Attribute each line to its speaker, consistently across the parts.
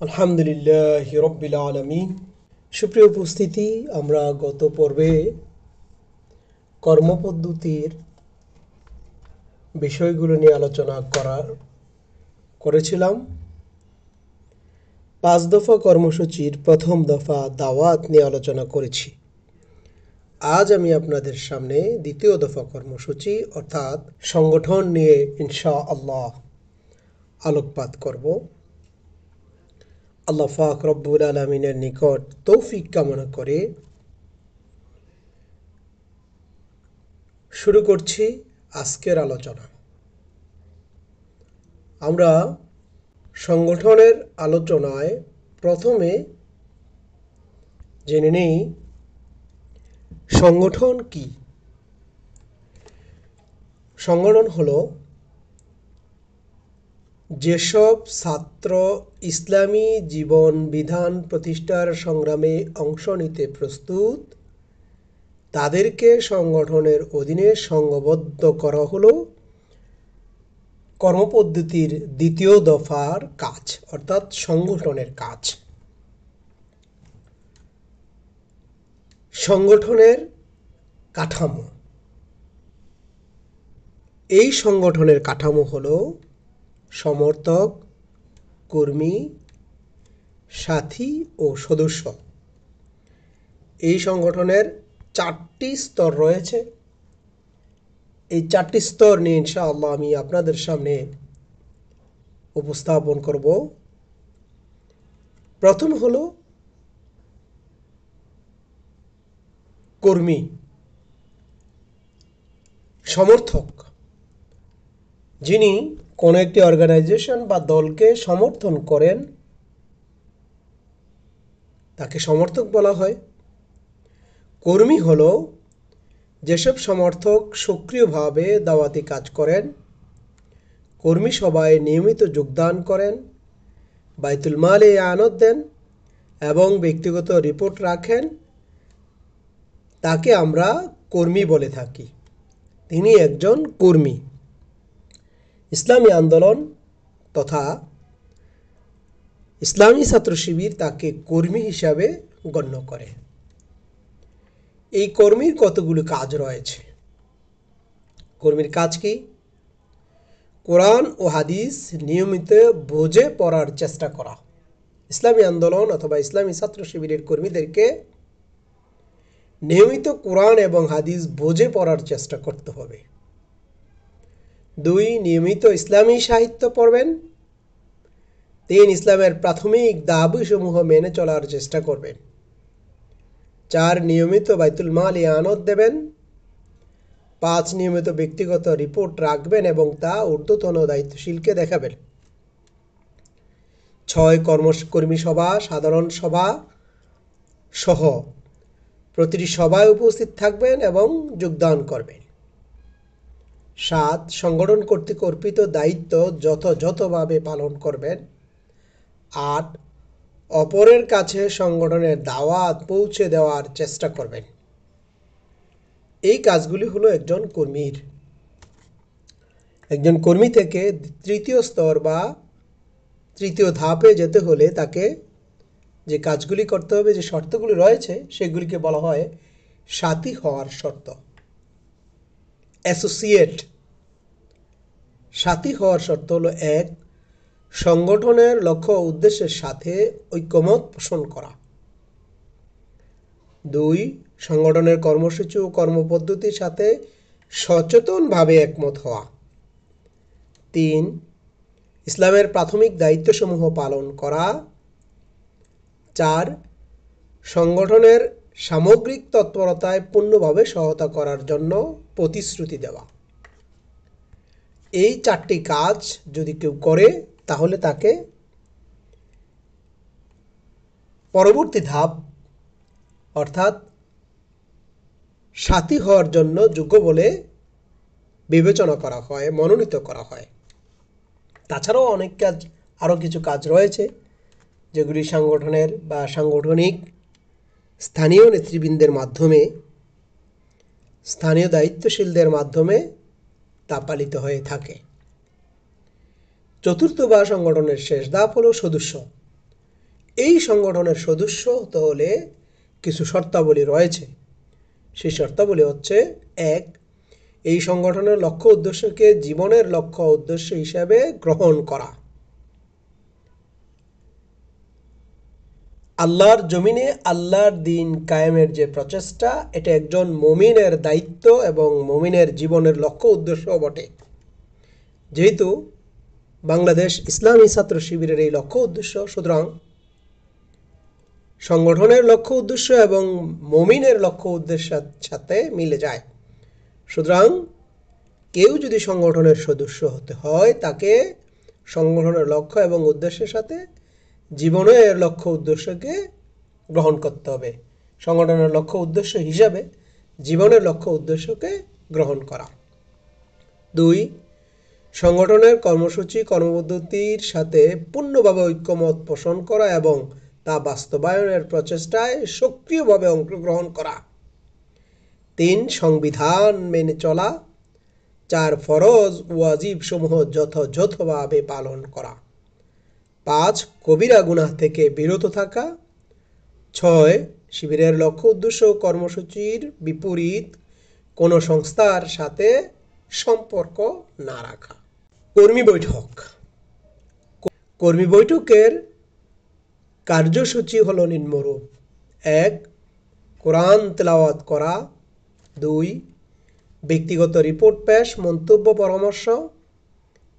Speaker 1: আলহামদুলিল্লাহ রব্বিল আলামিন। সুপ্রিয় উপস্থিতি, আমরা গত পর্বে কর্মপদ্ধতির বিষয়গুলো নিয়ে আলোচনা করেছিলাম। 5 দফা কর্মসূচির প্রথম দফা দাওয়াত নিয়ে আলোচনা করেছি। আজ আমি আপনাদের সামনে দ্বিতীয় দফা কর্মসূচি অর্থাৎ সংগঠন নিয়ে ইনশাআল্লাহ আলোকপাত করব। আল্লাহ পাক রব্বুল আলামিনের নিকট তৌফিক কামনা করে শুরু করছি আজকের আলোচনা। আমরা সংগঠনের আলোচনায় প্রথমে জেনে নেই সংগঠন কি। সংগঠন হলো যেসব ছাত্র ইসলামী জীবন বিধান প্রতিষ্ঠার সংগ্রামে অংশ নিতে প্রস্তুত তাদেরকে সংগঠনের অধীনে সংঘবদ্ধ করা হলো কর্মপদ্ধতির দ্বিতীয় দফার কাজ অর্থাৎ সংগঠনের কাজ। সংগঠনের কাঠামো, এই সংগঠনের কাঠামো হলো সমর্থক, কর্মী, সাথী ও সদস্য। এই সংগঠনের 4টি স্তর রয়েছে। এই 4টি স্তর নিয়ে ইনশাআল্লাহ আমি আপনাদের সামনে উপস্থাপন করব। প্রথম হলো কর্মী, সমর্থক, যিনি কোনো একটি অর্গানাইজেশন বা দলকে সমর্থন করেন তাকে সমর্থক বলা হয়। কর্মী হলো যেসব সমর্থক সক্রিয়ভাবে দাওয়াতি কাজ করেন, কর্মী সভায় নিয়মিত যোগদান করেন, বাইতুল মালে আমানত দেন এবং ব্যক্তিগত রিপোর্ট রাখেন, তাকে আমরা কর্মী বলে থাকি। তিনি একজন কর্মী। ইসলামী আন্দোলন তথা ইসলামী ছাত্র শিবির তাকে কর্মী হিসাবে গণ্য করে। এই কর্মীর কতগুলো কাজ রয়েছে। কর্মীর কাজ কি? কোরআন ও হাদিস নিয়মিত বুঝে পড়ার চেষ্টা করা। ইসলামী আন্দোলন অথবা ইসলামী ছাত্র শিবিরের কর্মীদেরকে নিয়মিত কোরআন এবং হাদিস বুঝে পড়ার চেষ্টা করতে হবে। 2, নিয়মিত ইসলামী সাহিত্য পড়বেন। 3, ইসলামের প্রাথমিক দাবিসমূহ মেনে চলার চেষ্টা করবেন। 4, নিয়মিত বাইতুল মাল আমানত দেবেন। 5, নিয়মিত ব্যক্তিগত রিপোর্ট রাখবেন এবং তা ঊর্ধ্বতন দায়িত্বশীলকে দেখাবেন। 6, কর্মী সভা, সাধারণ সভা সহ প্রতিটি সভায় উপস্থিত থাকবেন এবং যোগদান করবেন। 7, সংগঠন কর্তৃক অর্পিত দায়িত্ব যথাযথভাবে পালন করবেন। 8, অপরের কাছে সংগঠনের দাওয়াত পৌঁছে দেওয়ার চেষ্টা করবেন। এই কাজগুলি হলো একজন কর্মীর। একজন কর্মী থেকে তৃতীয় স্তর বা তৃতীয় ধাপে যেতে হলে তাকে যে কাজগুলি করতে হবে, যে শর্তগুলি রয়েছে, সেগুলিকে বলা হয় সাথী হওয়ার শর্ত, অ্যাসোসিয়েট। সাথী হওয়ার শর্ত হলো 1, সংগঠনের লক্ষ্য উদ্দেশ্যের সাথে ঐকমত পোষণ করা। 2, সংগঠনের কর্মসূচি ও কর্মপদ্ধতির সাথে সচেতনভাবে একমত হওয়া। 3, ইসলামের প্রাথমিক দায়িত্বসমূহ পালন করা। 4, সংগঠনের সামগ্রিক তৎপরতায় পূর্ণভাবে সহায়তা করার জন্য প্রতিশ্রুতি দেওয়া। এই 4টি কাজ যদি কেউ করে তাহলে তাকে পরবর্তী ধাপ অর্থাৎ সাথী হওয়ার জন্য যোগ্য বলে বিবেচনা করা হয়, মনোনীত করা হয়। তাছাড়াও আরও কিছু কাজ রয়েছে যেগুলি সংগঠনের বা সাংগঠনিক স্থানীয় নেতৃবৃন্দের মাধ্যমে, স্থানীয় দায়িত্বশীলদের মাধ্যমে তা পালিত হয়ে থাকে। চতুর্থ বা সংগঠনের শেষ ধাপ হলো সদস্য। এই সংগঠনের সদস্য হতে হলে কিছু শর্তাবলী রয়েছে। সেই শর্তাবলী হচ্ছে: 1. এই সংগঠনের লক্ষ্য উদ্দেশ্যকে জীবনের লক্ষ্য উদ্দেশ্য হিসাবে গ্রহণ করা। আল্লাহর জমিনে আল্লাহর দ্বীন কায়েমের যে প্রচেষ্টা, এটা একজন মুমিনের দায়িত্ব এবং মুমিনের জীবনের লক্ষ্য উদ্দেশ্য বটে। যেহেতু বাংলাদেশ ইসলামী ছাত্র শিবিরের এই লক্ষ্য উদ্দেশ্য, সুতরাং সংগঠনের লক্ষ্য উদ্দেশ্য এবং মুমিনের লক্ষ্য উদ্দেশ্যের সাথে মিলে যায়। সুতরাং কেউ যদি সংগঠনের সদস্য হতে হয়, তাকে সংগঠনের লক্ষ্য এবং উদ্দেশ্যের সাথে জীবনের লক্ষ্য উদ্দেশ্যকে গ্রহণ করতে হবে। সংগঠনের লক্ষ্য উদ্দেশ্য হিসাবে জীবনের লক্ষ্য উদ্দেশ্যকে গ্রহণ করা। 2. সংগঠনের কর্মসূচি কর্মপদ্ধতির সাথে পূর্ণভাবে ঐক্যমত পোষণ করা এবং তা বাস্তবায়নের প্রচেষ্টায় সক্রিয়ভাবে অংশগ্রহণ করা। 3. সংবিধান মেনে চলা। 4. ফরজ ওয়াজিব সমূহ যথাযথভাবে পালন করা। 5. কবিরা গুনাহ থেকে বিরত থাকা। 6. শিবিরের লক্ষ্য উদ্দেশ্য কর্মসূচির বিপরীত কোনো সংস্থার সাথে সম্পর্ক না রাখা। কর্মী বৈঠক। কর্মী বৈঠকের কার্যসূচি হল নিম্নরূপ: 1. কোরআন তেলাওয়াত করা। 2. ব্যক্তিগত রিপোর্ট পেশ, মন্তব্য, পরামর্শ।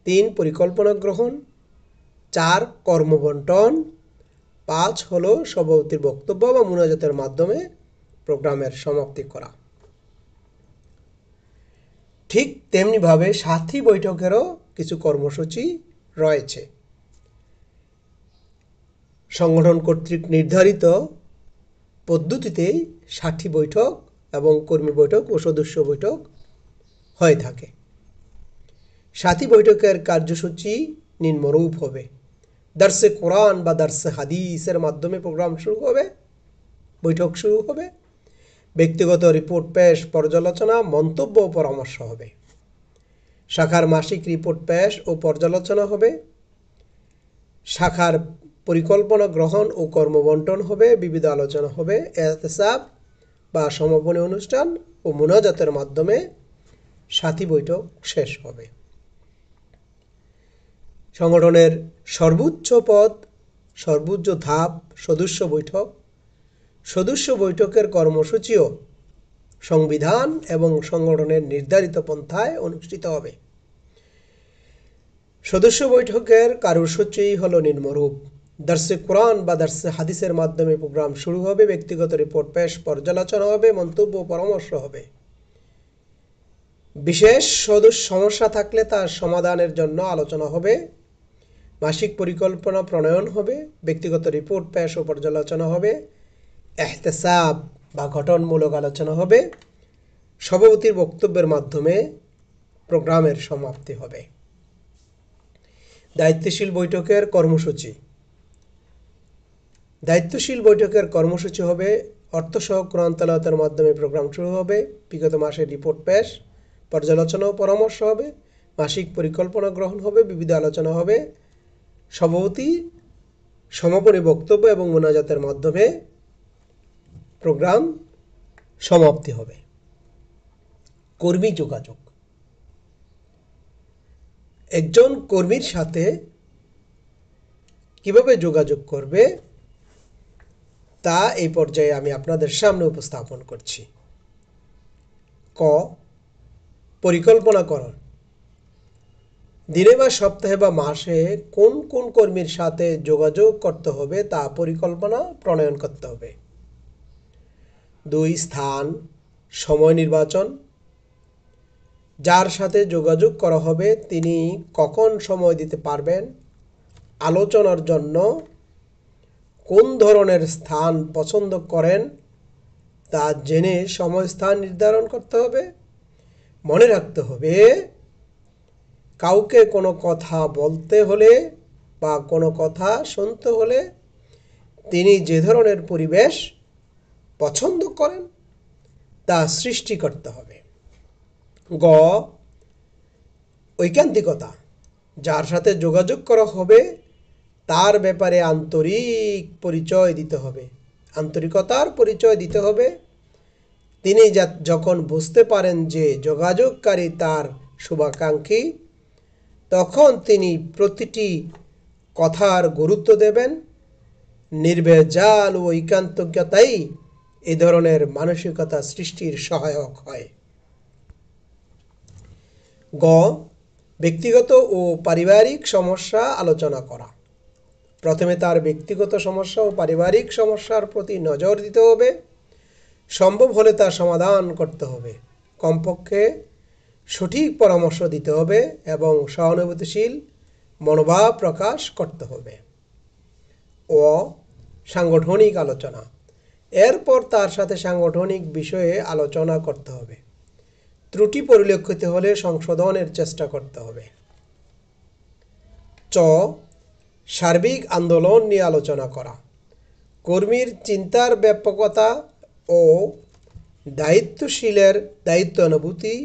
Speaker 1: 3. পরিকল্পনা গ্রহণ। 4. কর্মবন্টন। 5 হলো সভাপতির বক্তব্য বা মুনাজাতের মাধ্যমে প্রোগ্রামের সমাপ্তি করা। ঠিক তেমনিভাবে সাথী বৈঠকেরও কিছু কর্মসূচি রয়েছে। সংগঠন কর্তৃক নির্ধারিত পদ্ধতিতেই সাথী বৈঠক এবং কর্মী বৈঠক ও সদস্য বৈঠক হয়ে থাকে। সাথী বৈঠকের কার্যসূচি নিম্নরূপ হবে: দার্সে কোরআন বা দার্সে হাদিসের মাধ্যমে প্রোগ্রাম শুরু হবে, বৈঠক শুরু হবে। ব্যক্তিগত রিপোর্ট পেশ, পর্যালোচনা, মন্তব্য ও পরামর্শ হবে। শাখার মাসিক রিপোর্ট পেশ ও পর্যালোচনা হবে। শাখার পরিকল্পনা গ্রহণ ও কর্মবন্টন হবে। বিবিধ আলোচনা হবে। ইহতিসাব বা সমাপনী অনুষ্ঠান ও মুনাজাতের মাধ্যমে সাথী বৈঠক শেষ হবে। সংগঠনের সর্বোচ্চ পদ, সর্বোচ্চ ধাপ সদস্য বৈঠক। সদস্য বৈঠকের কর্মসূচিও সংবিধান এবং সংগঠনের নির্ধারিত পন্থায় অনুষ্ঠিত হবে। সদস্য বৈঠকের কার্যসূচি হলো নিম্নরূপ: দার্সে কোরআন বা দার্সে হাদিসের মাধ্যমে প্রোগ্রাম শুরু হবে। ব্যক্তিগত রিপোর্ট পেশ, পর্যালোচনা হবে, মন্তব্য ও পরামর্শ হবে। বিশেষ সমস্যা থাকলে তার সমাধানের জন্য আলোচনা হবে। মাসিক পরিকল্পনা প্রণয়ন হবে। ব্যক্তিগত রিপোর্ট পেশ ও পর্যালোচনা হবে। ইহতিসাব বা গঠনমূলক আলোচনা হবে। সভাপতির বক্তব্যের মাধ্যমে প্রোগ্রামের সমাপ্তি হবে। দায়িত্বশীল বৈঠকের কর্মসূচি। দায়িত্বশীল বৈঠকের কর্মসূচি হবে: অর্থসহ কোরআন তেলাওয়াতের মাধ্যমে প্রোগ্রাম শুরু হবে। বিগত মাসের রিপোর্ট পেশ, পর্যালোচনা ও পরামর্শ হবে। মাসিক পরিকল্পনা গ্রহণ হবে। বিবিধ আলোচনা হবে। সভাপতি সমাপনী বক্তব্য এবং মুনাজাতের মাধ্যমে প্রোগ্রাম সমাপ্তি হবে। কর্মী যোগাযোগ। একজন কর্মীর সাথে কিভাবে যোগাযোগ করবে তা এই পর্যায়ে আমি আপনাদের সামনে উপস্থাপন করছি। ক. পরিকল্পনাকরণ। দিনে বা সপ্তাহে বা মাসে কোন কোন কর্মীর সাথে যোগাযোগ করতে হবে তা পরিকল্পনা প্রণয়ন করতে হবে। 2. স্থান, সময় নির্বাচন। যার সাথে যোগাযোগ করা হবে তিনি কখন সময় দিতে পারবেন, আলোচনার জন্য কোন ধরনের স্থান পছন্দ করেন তা জেনে সময় স্থান নির্ধারণ করতে হবে। মনে রাখতে হবে, কাউকে কোনো কথা বলতে হলে বা কোনো কথা শুনতে হলে তিনি যে ধরনের পরিবেশ পছন্দ করেন তা সৃষ্টি করতে হবে। গ. ঐকান্তিকতা। যার সাথে যোগাযোগ করা হবে তার ব্যাপারে আন্তরিক পরিচয় দিতে হবে, আন্তরিকতার পরিচয় দিতে হবে। তিনি যখন বুঝতে পারেন যে যোগাযোগকারী তার শুভাকাঙ্ক্ষী, তখন তিনি প্রতিটি কথার গুরুত্ব দেবেন। নির্ভেজাল ও ঐকান্তিকতাই এ ধরনের মানসিকতা সৃষ্টির সহায়ক হয়। গ. ব্যক্তিগত ও পারিবারিক সমস্যা আলোচনা করা। প্রথমে তার ব্যক্তিগত সমস্যা ও পারিবারিক সমস্যার প্রতি নজর দিতে হবে। সম্ভব হলে তার সমাধান করতে হবে। কমপক্ষে সঠিক পরামর্শ দিতে হবে এবং সহানুভূতিশীল মনোভাব প্রকাশ করতে হবে। ও. সাংগঠনিক আলোচনা। এরপর তার সাথে সাংগঠনিক বিষয়ে আলোচনা করতে হবে। ত্রুটি পরিলক্ষিত হলে সংশোধনের চেষ্টা করতে হবে। চ. সার্বিক আন্দোলন নিয়ে আলোচনা করা। কর্মীর চিন্তার ব্যাপকতা ও দায়িত্বশীলের দায়িত্বানুভূতি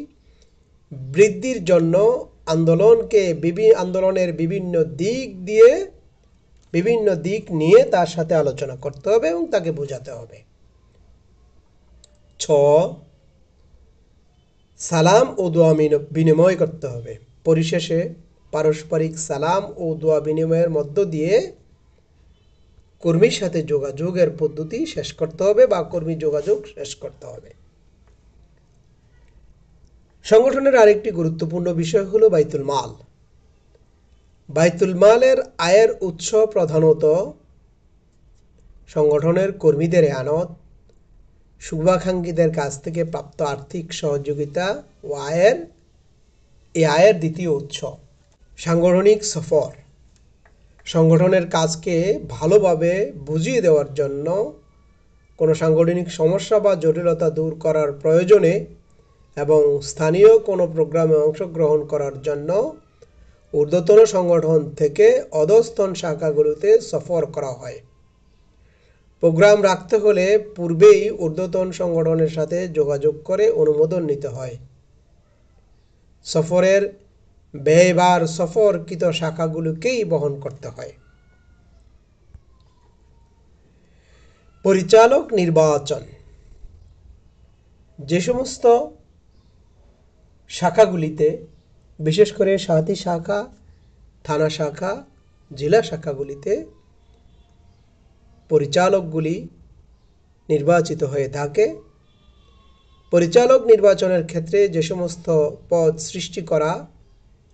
Speaker 1: বৃদ্ধির জন্য আন্দোলনের বিভিন্ন দিক নিয়ে তার সাথে আলোচনা করতে হবে এবং তাকে বোঝাতে হবে। ছ. সালাম ও দোয়া বিনিময় করতে হবে। পরিশেষে পারস্পরিক সালাম ও দোয়া বিনিময়ের মধ্য দিয়ে কর্মীর সাথে যোগাযোগের পদ্ধতি শেষ করতে হবে বা কর্মী যোগাযোগ শেষ করতে হবে। সংগঠনের আরেকটি গুরুত্বপূর্ণ বিষয় হলো বাইতুল মাল। বাইতুল মালের আয়ের উৎস প্রধানত সংগঠনের কর্মীদের আমানত, শুভাকাঙ্ক্ষীদের কাছ থেকে প্রাপ্ত আর্থিক সহযোগিতা ও আয়ের দ্বিতীয় উৎস। সাংগঠনিক সফর। সংগঠনের কাজকে ভালোভাবে বুঝিয়ে দেওয়ার জন্য, কোনো সাংগঠনিক সমস্যা বা জটিলতা দূর করার প্রয়োজনে এবং স্থানীয় কোনো প্রোগ্রামে অংশগ্রহণ করার জন্য ঊর্ধ্বতন সংগঠন থেকে অধস্তন শাখাগুলোতে সফর করা হয়। প্রোগ্রাম রাখতে হলে পূর্বেই ঊর্ধ্বতন সংগঠনের সাথে যোগাযোগ করে অনুমোদন নিতে হয়। সফরের ব্যয়ভার সফরকৃত শাখাগুলোকেই বহন করতে হয়। পরিচালক নির্বাচন। যে সমস্ত শাখাগুলিতে, বিশেষ করে সাথী শাখা, থানা শাখা, জেলা শাখাগুলিতে পরিচালকগুলি নির্বাচিত হয়ে থাকে, পরিচালক নির্বাচনের ক্ষেত্রে যে সমস্ত পদ সৃষ্টি করা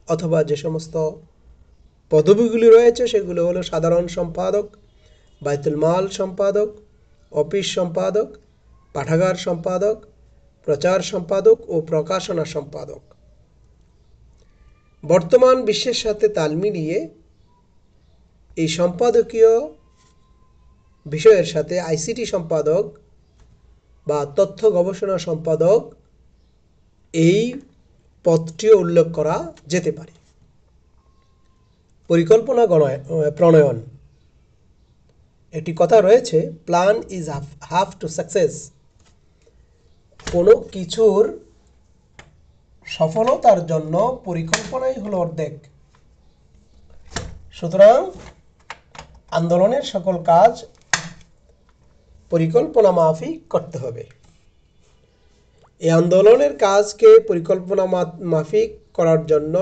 Speaker 1: অথবা যে সমস্ত পদবিগুলি রয়েছে সেগুলো হলো সাধারণ সম্পাদক, বাইতুল মাল সম্পাদক, অফিস সম্পাদক, পাঠাগার সম্পাদক, প্রচার সম্পাদক ও প্রকাশনা সম্পাদক। বর্তমান বিশ্বের সাথে তাল মিলিয়ে এই সম্পাদকীয় বিষয়ের সাথে আইসিটি সম্পাদক বা তথ্য গবেষণা সম্পাদক এই পদটিও উল্লেখ করা যেতে পারে। পরিকল্পনা প্রণয়ন। একটি কথা রয়েছে, plan is have to success. কোনো কিছুর সফলতার জন্য পরিকল্পনাই হলো অর্ধেক। সুতরাং আন্দোলনের সকল কাজ পরিকল্পনা মাফিক করতে হবে। এই আন্দোলনের কাজকে পরিকল্পনা মাফিক করার জন্য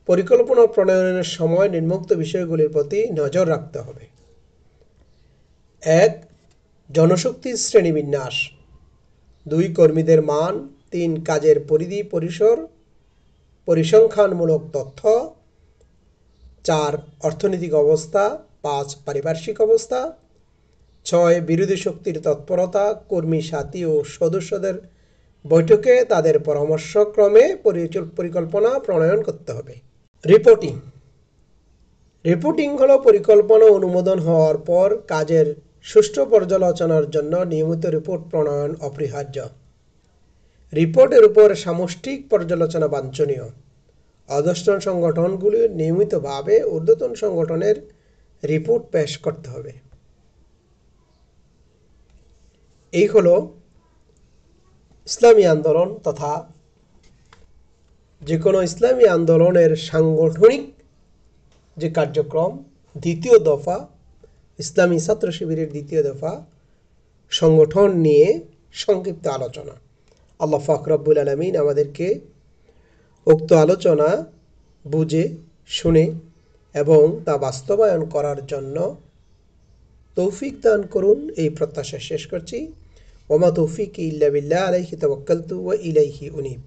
Speaker 1: পরিকল্পনা প্রণয়নের সময় নিম্নোক্ত বিষয়গুলির প্রতি নজর রাখতে হবে। 1. জনশক্তির শ্রেণীবিন্যাস। 2. কর্মীদের মান। 3. কাজের পরিধি পরিসর পরিসংখ্যানমূলক তথ্য। 4. অর্থনৈতিক অবস্থা। 5. পারিপার্শ্বিক অবস্থা। 6. বিরোধী শক্তির তৎপরতা। কর্মী সাথী ও সদস্যদের বৈঠকে তাদের পরামর্শক্রমে পরিকল্পনা প্রণয়ন করতে হবে। রিপোর্টিং। রিপোর্টিং হলো পরিকল্পনা অনুমোদন হওয়ার পর কাজের সুষ্ঠু পর্যালোচনার জন্য নিয়মিত রিপোর্ট প্রণয়ন অপরিহার্য। রিপোর্টের উপর সামষ্টিক পর্যালোচনা বাঞ্ছনীয়। অধস্তন সংগঠনগুলি নিয়মিতভাবে ঊর্ধ্বতন সংগঠনের রিপোর্ট পেশ করতে হবে। এই হলো ইসলামী আন্দোলন তথা যে কোনো ইসলামী আন্দোলনের সাংগঠনিক যে কার্যক্রম দ্বিতীয় দফা, ইসলামী ছাত্র শিবিরের দ্বিতীয় দফা, সংগঠন নিয়ে সংক্ষিপ্ত আলোচনা। আল্লাহ পাক রব্বুল আলামিন আমাদেরকে উক্ত আলোচনা বুঝে শুনে এবং তা বাস্তবায়ন করার জন্য তৌফিক দান করুন, এই প্রত্যাশা শেষ করছি। ওমা তৌফিকি ইল্লা বিল্লাহ, আলাইহি তাওয়াক্কালতু ওয়া ইলাইহি উনীব।